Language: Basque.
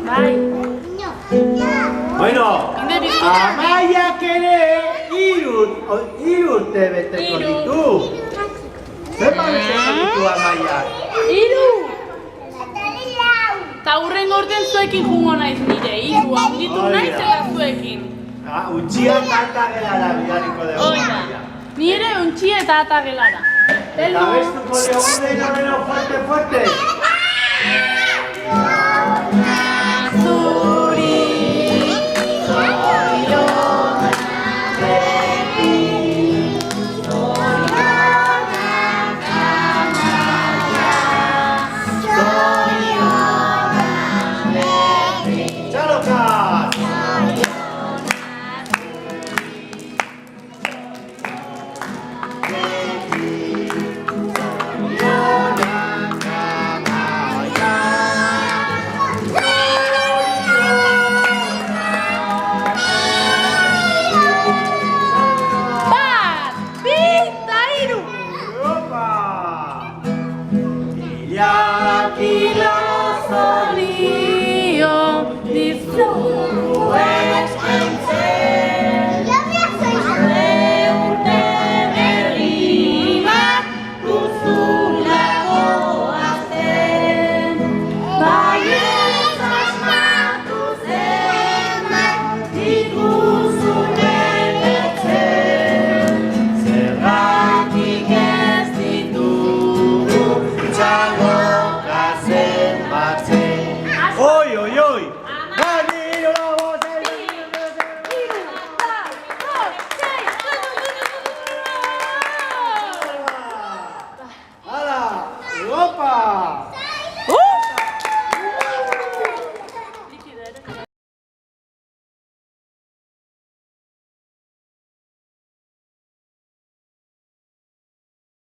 Bai. Bueno, Inde bizkota. Amaiak ere hiru urte beteko ditu. Zenbat beteko ditu Amaiak? 3. Ta hurrengo urtean zuekin jungo naiz nire, 3, handitu naiz eta zuekin. Untxia eta atagelara bidaliko dugu Amaia. Ni ere untxia eta atagelara. Eta bestuko dugu dena fuerte, fuerte. Opa!